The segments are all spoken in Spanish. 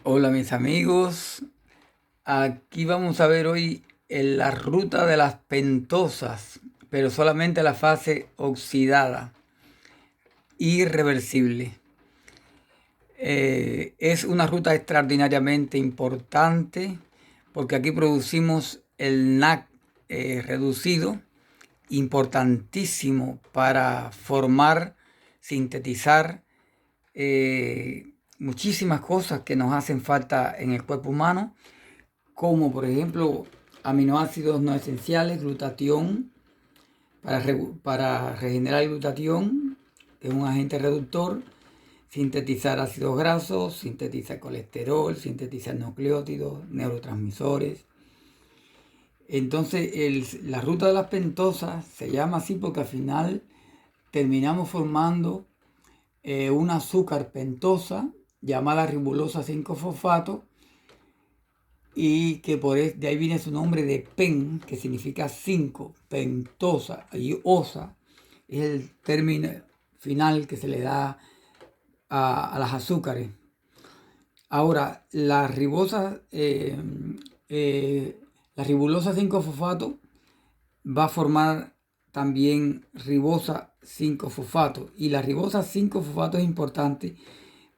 Hola mis amigos, aquí vamos a ver hoy la ruta de las pentosas, pero solamente la fase oxidada, irreversible. Es una ruta extraordinariamente importante porque aquí producimos el NAC reducido, importantísimo para formar, sintetizar muchísimas cosas que nos hacen falta en el cuerpo humano, como por ejemplo aminoácidos no esenciales, glutatión, para regenerar el glutatión, que es un agente reductor, sintetizar ácidos grasos, sintetizar colesterol, sintetizar nucleótidos, neurotransmisores. Entonces la ruta de las pentosas se llama así porque al final terminamos formando un azúcar pentosa llamada ribulosa 5-fosfato, y que de ahí viene su nombre de pen, que significa 5, pentosa, y osa es el término final que se le da a las azúcares. Ahora, la ribulosa 5-fosfato va a formar también ribosa 5-fosfato, y la ribosa 5-fosfato es importante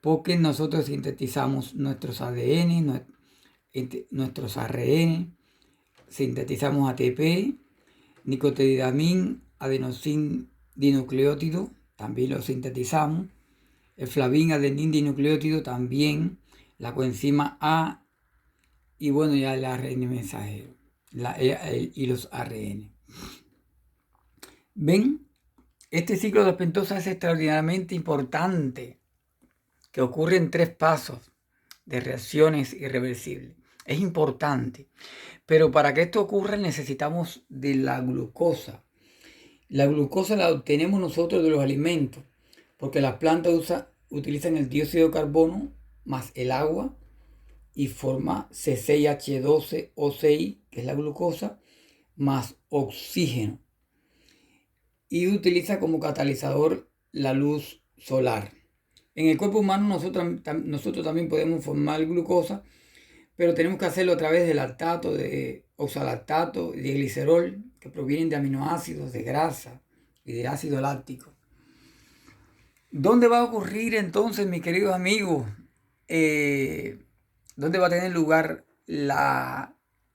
porque nosotros sintetizamos nuestros ADN, nuestros ARN, sintetizamos ATP, nicotinamida, adenosín dinucleótido, también lo sintetizamos, el flavín adenín dinucleótido también, la coenzima A, y bueno, ya el ARN mensajero y los ARN. ¿Ven? Este ciclo de las pentosas es extraordinariamente importante, que ocurre en 3 pasos de reacciones irreversibles. Es importante, pero para que esto ocurra necesitamos de la glucosa. La glucosa la obtenemos nosotros de los alimentos, porque las plantas utilizan el dióxido de carbono más el agua y forma C6H12O6, que es la glucosa, más oxígeno. Y utiliza como catalizador la luz solar. En el cuerpo humano nosotros también podemos formar glucosa, pero tenemos que hacerlo a través de lactato, de oxalactato y de glicerol, que provienen de aminoácidos, de grasa y de ácido láctico. ¿Dónde va a ocurrir entonces, mis queridos amigos? ¿Dónde va a tener lugar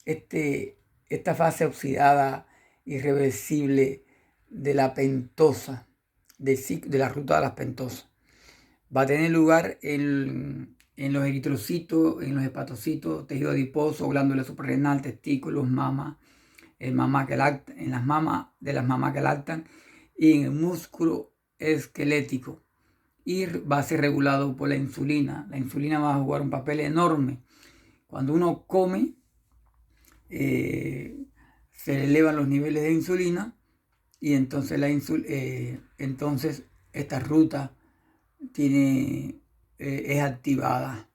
esta fase oxidada irreversible de la pentosa, de la ruta de las pentosas? Va a tener lugar en los eritrocitos, en los hepatocitos, tejido adiposo, glándula suprarrenal, testículos, mama, en las mamas de las mamás que lactan, y en el músculo esquelético. Y va a ser regulado por la insulina. La insulina va a jugar un papel enorme. Cuando uno come, se le elevan los niveles de insulina, y entonces, entonces esta ruta es activada.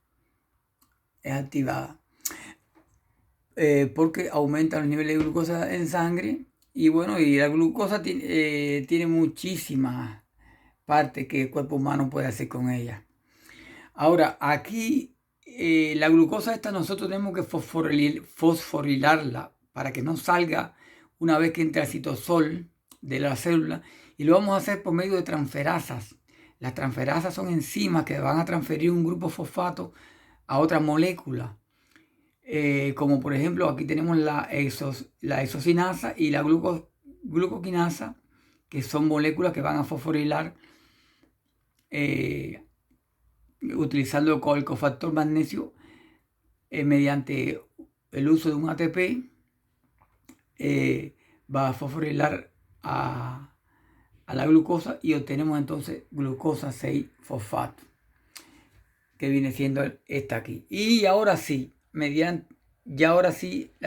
Porque aumenta los niveles de glucosa en sangre, y bueno, y la glucosa tiene muchísimas partes que el cuerpo humano puede hacer con ella. Ahora, aquí la glucosa esta nosotros tenemos que fosforilarla para que no salga una vez que entre al citosol de la célula, y lo vamos a hacer por medio de transferasas. Las transferasas son enzimas que van a transferir un grupo fosfato a otra molécula. Como por ejemplo aquí tenemos la isocinasa y la glucoquinasa, que son moléculas que van a fosforilar utilizando el cofactor magnesio mediante el uso de un ATP. Va a fosforilar a la glucosa, y obtenemos entonces glucosa 6-fosfato, que viene siendo esta aquí. Y ahora sí, la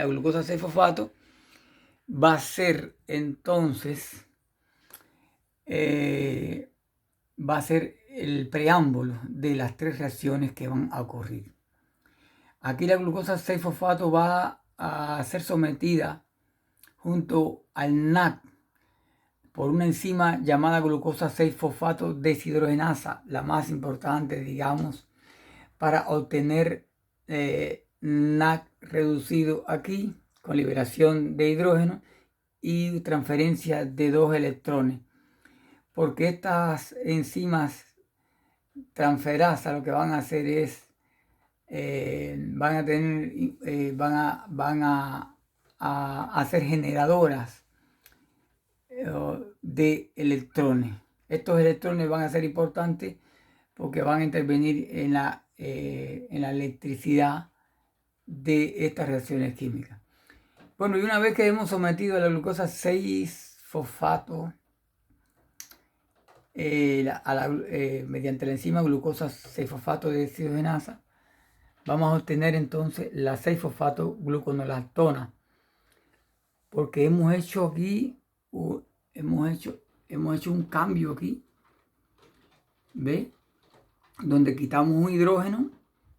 glucosa 6-fosfato va a ser entonces va a ser el preámbulo de las 3 reacciones que van a ocurrir. Aquí la glucosa 6-fosfato va a ser sometida junto al NAC por una enzima llamada glucosa 6-fosfato deshidrogenasa, la más importante, digamos, para obtener NAC reducido aquí con liberación de hidrógeno y transferencia de 2 electrones, porque estas enzimas transferasa lo que van a hacer es van a ser generadoras de electrones. Estos electrones van a ser importantes porque van a intervenir en la electricidad de estas reacciones químicas. Bueno, y una vez que hemos sometido a la glucosa 6-fosfato mediante la enzima glucosa 6-fosfato de deshidrogenasa, vamos a obtener entonces la 6-fosfato gluconolactona, porque hemos hecho aquí hemos hecho un cambio aquí, ¿ve? Donde quitamos un hidrógeno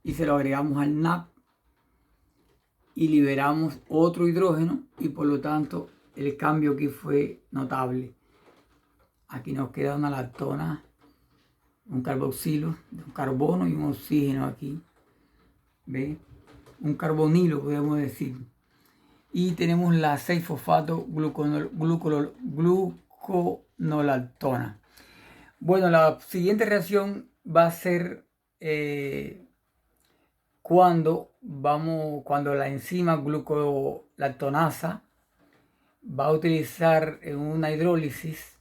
y se lo agregamos al NAP y liberamos otro hidrógeno, y por lo tanto el cambio aquí fue notable. Aquí nos queda una lactona, un carboxilo, un carbono y un oxígeno aquí, ¿ve? Un carbonilo, podemos decir. Y tenemos la 6-fosfato gluconolactona. Bueno, la siguiente reacción va a ser cuando la enzima glucolactonasa va a utilizar en una hidrólisis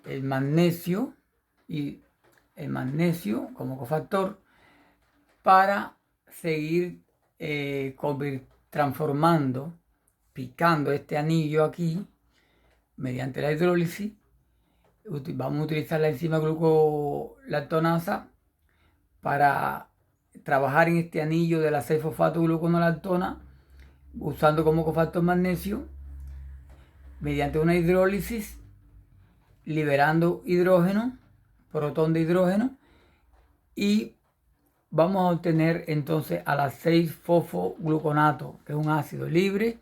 el magnesio como cofactor para seguir transformando, picando este anillo aquí mediante la hidrólisis. Vamos a utilizar la enzima glucolactonasa para trabajar en este anillo de la 6-fosfato gluconolactona, usando como cofactor magnesio mediante una hidrólisis, liberando hidrógeno, protón de hidrógeno, y vamos a obtener entonces a la 6-fosfogluconato, que es un ácido libre.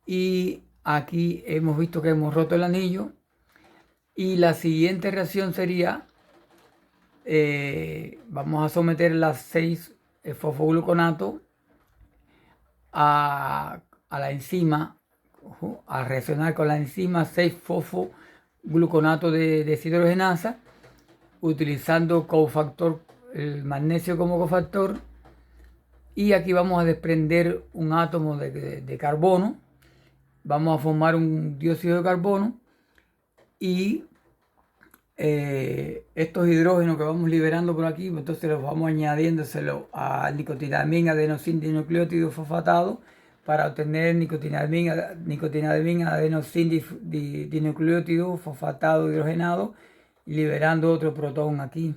Y aquí hemos visto que hemos roto el anillo, y la siguiente reacción sería vamos a someter la 6-fosfogluconato a la enzima, a reaccionar con la enzima 6-fosfogluconato de deshidrogenasa, utilizando cofactor, el magnesio como cofactor. Y aquí vamos a desprender un átomo de carbono, vamos a formar un dióxido de carbono, y estos hidrógenos que vamos liberando por aquí, entonces los vamos añadiéndoselo a nicotinamina adenosin dinucleótido fosfatado para obtener nicotinamina adenosin dinucleótido fosfatado hidrogenado, liberando otro protón aquí.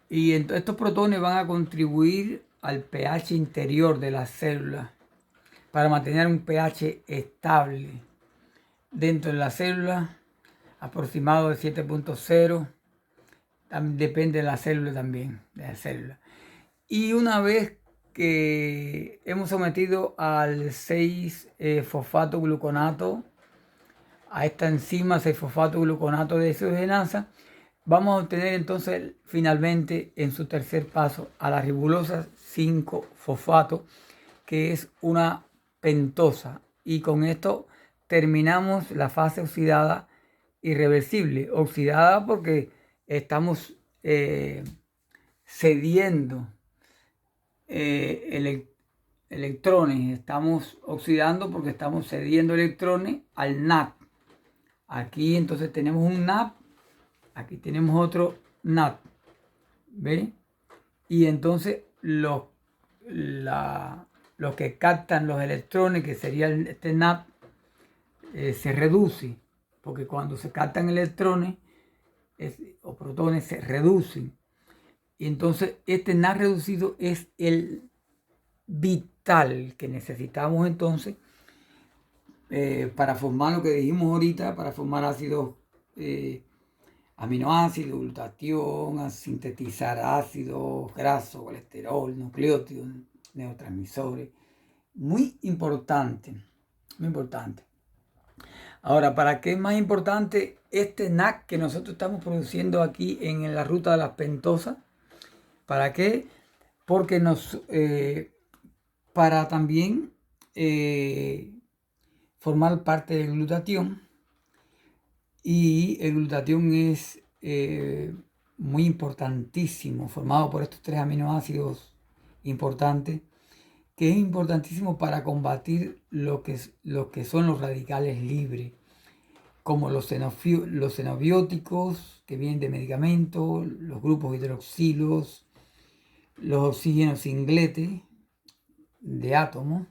Y estos protones van a contribuir al pH interior de las células para mantener un pH estable dentro de la célula, aproximado de 7.0. Depende de la célula también, de la célula. Y una vez que hemos sometido al 6-fosfato gluconato, a esta enzima 6-fosfato gluconato de deshidrogenasa, vamos a obtener entonces finalmente en su tercer paso a la ribulosa 5-fosfato, que es una pentosa, y con esto terminamos la fase oxidada irreversible. Oxidada porque estamos cediendo electrones, estamos oxidando porque estamos cediendo electrones al NAP. Aquí entonces tenemos un NAP, aquí tenemos otro NAP, ¿ve? Y entonces los que captan los electrones, que sería este NAP, se reduce, porque cuando se captan electrones o protones se reducen. Y entonces este NAP reducido es el vital que necesitamos entonces para formar lo que dijimos ahorita, para formar ácidos, aminoácidos, glutatión, sintetizar ácidos grasos, colesterol, nucleótidos, neurotransmisores. Muy importante, muy importante. Ahora, ¿para qué es más importante este NAC que nosotros estamos produciendo aquí en la ruta de las pentosas? ¿Para qué? Porque para también formar parte del glutatión. Y el glutatión es muy importantísimo, formado por estos tres aminoácidos importantes, que es importantísimo para combatir lo que son los radicales libres, como los xenobióticos que vienen de medicamentos, los grupos hidroxilos, los oxígenos singletes de átomos,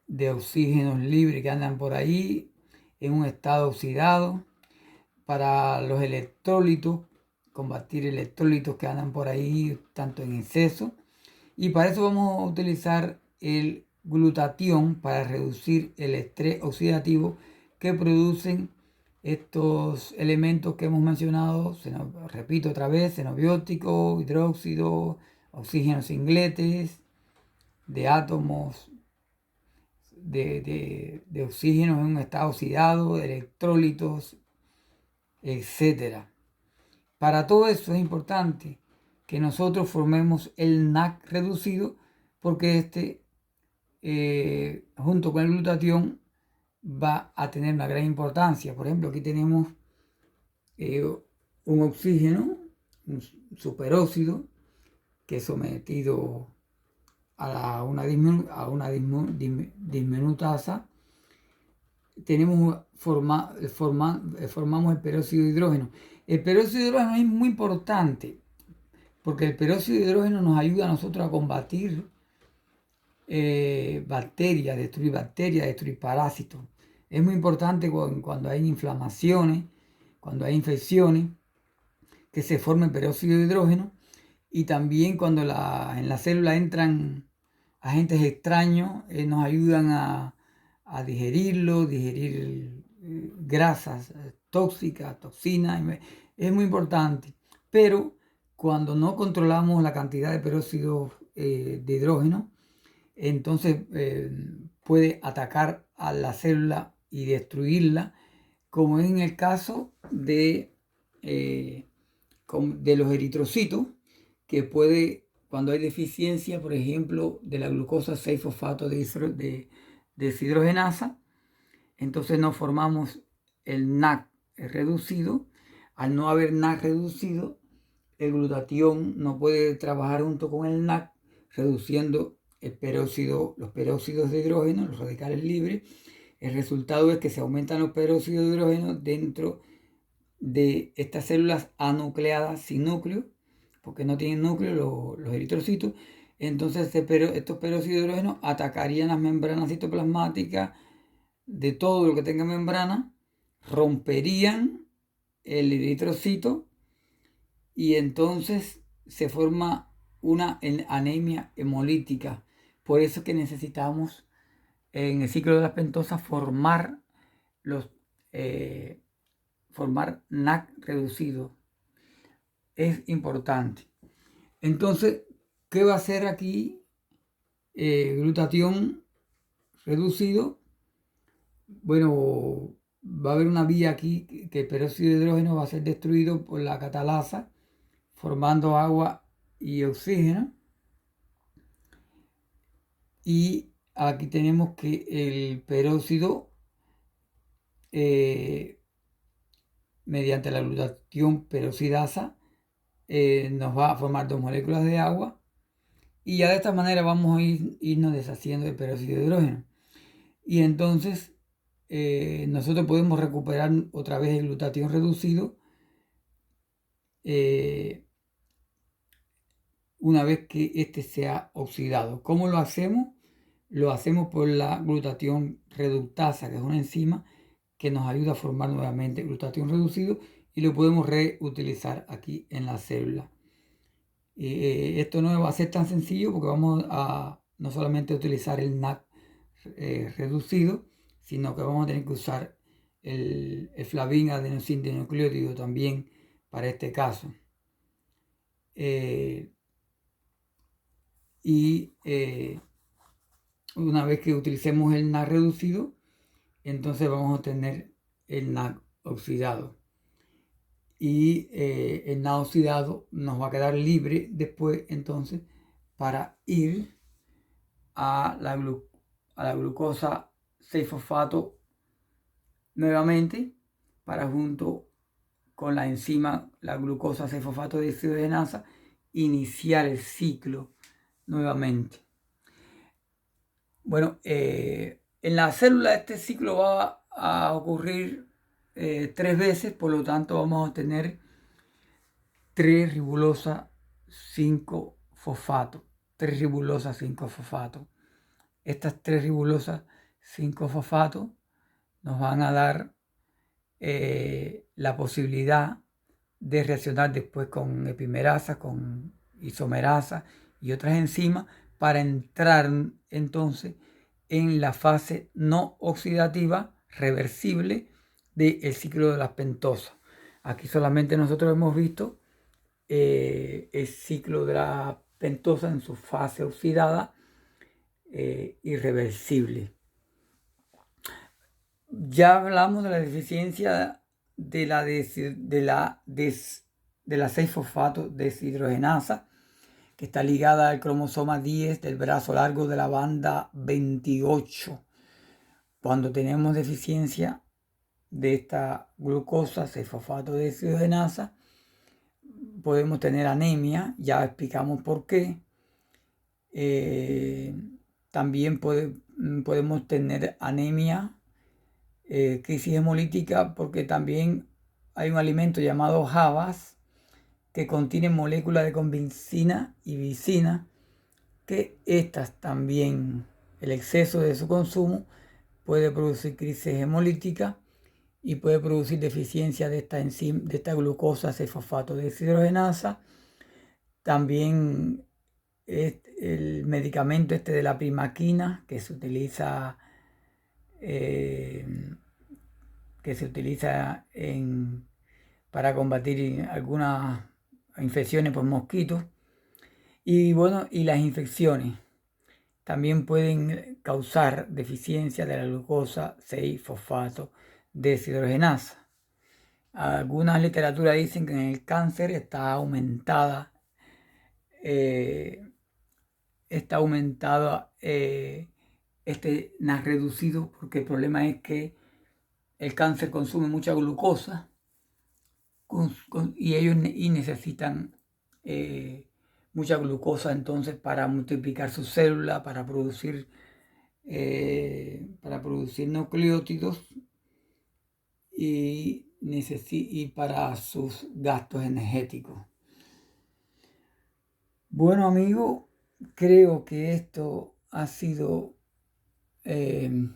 de oxígenos libres que andan por ahí en un estado oxidado, para los electrolitos, combatir electrolitos que andan por ahí tanto en exceso. Y para eso vamos a utilizar el glutatión para reducir el estrés oxidativo que producen estos elementos que hemos mencionado, repito otra vez, xenobióticos, hidróxido, oxígenos singletes, de átomos de oxígeno en un estado oxidado, de electrolitos, etcétera. Para todo eso es importante que nosotros formemos el NAC reducido, porque junto con el glutatión va a tener una gran importancia. Por ejemplo, aquí tenemos un oxígeno, un superóxido, que es sometido a una disminutasa. Formamos el peróxido de hidrógeno. El peróxido de hidrógeno es muy importante porque el peróxido de hidrógeno nos ayuda a nosotros a combatir bacterias, destruir parásitos. Es muy importante cuando hay inflamaciones, cuando hay infecciones, que se forme peróxido de hidrógeno, y también cuando en la célula entran agentes extraños, nos ayudan a digerir grasas tóxicas, toxinas, es muy importante. Pero cuando no controlamos la cantidad de peróxido de hidrógeno, entonces puede atacar a la célula y destruirla, como es en el caso de los eritrocitos, que puede, cuando hay deficiencia, por ejemplo, de la glucosa 6-fosfato de deshidrogenasa, entonces no formamos el NAC reducido. Al no haber NAC reducido, el glutatión no puede trabajar junto con el NAC, reduciendo los peróxidos de hidrógeno, los radicales libres. El resultado es que se aumentan los peróxidos de hidrógeno dentro de estas células anucleadas sin núcleo, porque no tienen núcleo los eritrocitos. Entonces estos peróxidos de hidrógeno atacarían las membranas citoplasmáticas de todo lo que tenga membrana, romperían el eritrocito y entonces se forma una anemia hemolítica. Por eso es que necesitamos en el ciclo de las pentosas formar NAC reducido. Es importante. Entonces, ¿qué va a hacer aquí? Glutatión reducido. Bueno, va a haber una vía aquí que el peróxido de hidrógeno va a ser destruido por la catalasa, formando agua y oxígeno. Y aquí tenemos que el peróxido, mediante la glutatión peroxidasa, nos va a formar 2 moléculas de agua, y ya de esta manera vamos a irnos deshaciendo del peróxido de hidrógeno. Y entonces nosotros podemos recuperar otra vez el glutatión reducido una vez que este sea oxidado. ¿Cómo lo hacemos? Lo hacemos por la glutatión reductasa, que es una enzima que nos ayuda a formar nuevamente glutatión reducido, y lo podemos reutilizar aquí en la célula. Esto no va a ser tan sencillo porque vamos a no solamente utilizar el NAC reducido, sino que vamos a tener que usar el flavin adenosín-dinucleótido también para este caso. Una vez que utilicemos el NAC reducido, entonces vamos a tener el NAC oxidado. y el NAD oxidado nos va a quedar libre después entonces para ir a la glucosa 6-fosfato nuevamente, para junto con la enzima, la glucosa 6-fosfato deshidrogenasa, iniciar el ciclo nuevamente. Bueno, en la célula este ciclo va a ocurrir 3 veces, por lo tanto vamos a tener 3 ribulosa 5-fosfato. 3 ribulosa 5-fosfato. Estas 3 ribulosas 5-fosfato nos van a dar la posibilidad de reaccionar después con epimerasa, con isomerasa y otras enzimas para entrar entonces en la fase no oxidativa reversible del ciclo de las pentosas. Aquí solamente nosotros hemos visto el ciclo de la pentosa en su fase oxidada irreversible. Ya hablamos de la deficiencia de la 6-fosfato deshidrogenasa, que está ligada al cromosoma 10 del brazo largo de la banda 28. Cuando tenemos deficiencia de esta glucosa 6-fosfato deshidrogenasa, podemos tener anemia, ya explicamos por qué. También podemos tener anemia, crisis hemolítica, porque también hay un alimento llamado habas que contiene moléculas de convincina y vicina, que estas también, el exceso de su consumo puede producir crisis hemolítica y puede producir deficiencia de esta enzima, de esta glucosa 6-fosfato deshidrogenasa. También el medicamento de la primaquina que se utiliza para combatir algunas infecciones por mosquitos. Y bueno, y las infecciones también pueden causar deficiencia de la glucosa 6-fosfato deshidrogenasa. Algunas literaturas dicen que en el cáncer está aumentada NAS reducido, porque el problema es que el cáncer consume mucha glucosa y ellos necesitan mucha glucosa entonces para multiplicar sus células, para producir nucleótidos y para sus gastos energéticos. Bueno, amigos, creo que esto ha sido de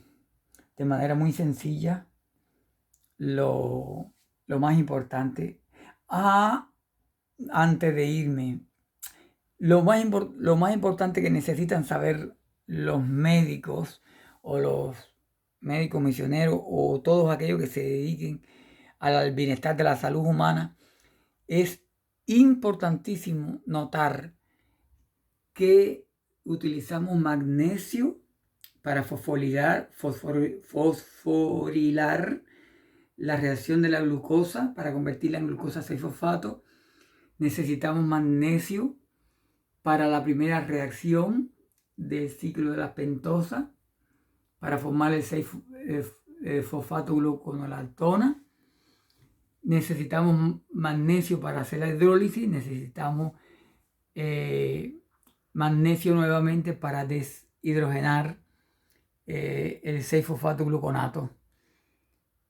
manera muy sencilla lo más importante. Antes de irme, lo más importante que necesitan saber los médicos o los médicos misioneros o todos aquellos que se dediquen al bienestar de la salud humana, es importantísimo notar que utilizamos magnesio para fosforilar la reacción de la glucosa, para convertirla en glucosa 6-fosfato. Necesitamos magnesio para la primera reacción del ciclo de la pentosa, para formar el 6-fosfato gluconolactona. Necesitamos magnesio para hacer la hidrólisis. Necesitamos magnesio nuevamente para deshidrogenar el 6-fosfato gluconato,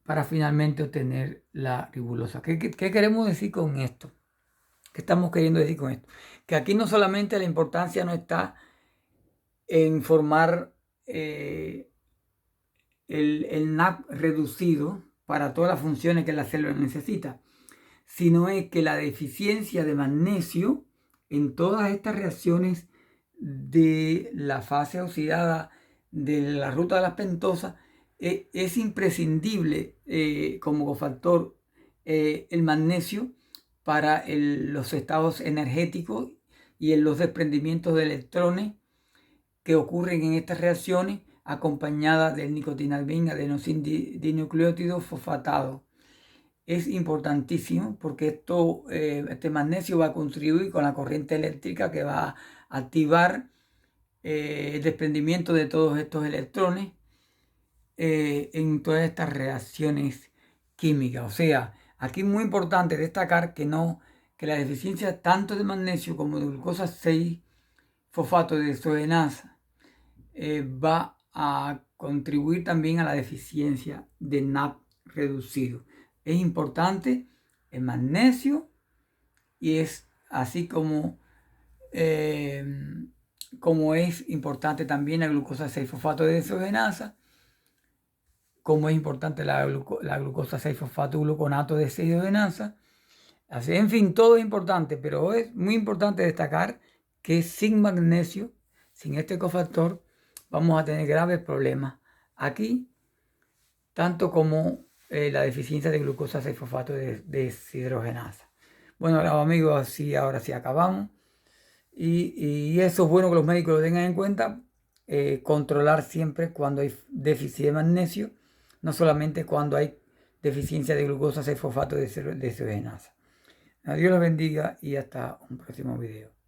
para finalmente obtener la ribulosa. ¿Qué queremos decir con esto? ¿Qué estamos queriendo decir con esto? Que aquí no solamente la importancia no está en formar el NAP reducido para todas las funciones que la célula necesita, sino es que la deficiencia de magnesio en todas estas reacciones de la fase oxidada de la ruta de las pentosas es imprescindible como cofactor el magnesio para los estados energéticos y en los desprendimientos de electrones que ocurren en estas reacciones, acompañadas del nicotinamida adenosin dinucleótido fosfatado. es importantísimo porque este magnesio va a contribuir con la corriente eléctrica que va a activar el desprendimiento de todos estos electrones en todas estas reacciones químicas. O sea, aquí es muy importante destacar que la deficiencia tanto de magnesio como de glucosa 6 fosfato de desogenasa va a contribuir también a la deficiencia de NAP reducido. Es importante el magnesio y es así como es importante también la glucosa 6-fosfato de desogenasa, como es importante la glucosa 6-fosfato-gluconato de desogenasa. Así, en fin, todo es importante, pero es muy importante destacar que sin magnesio, sin este cofactor, vamos a tener graves problemas aquí, tanto como la deficiencia de glucosa 6-fosfato de deshidrogenasa. Bueno, amigos, así ahora sí acabamos. Y eso es bueno que los médicos lo tengan en cuenta, controlar siempre cuando hay déficit de magnesio, no solamente cuando hay deficiencia de glucosa 6-fosfato de deshidrogenasa. Dios los bendiga y hasta un próximo video.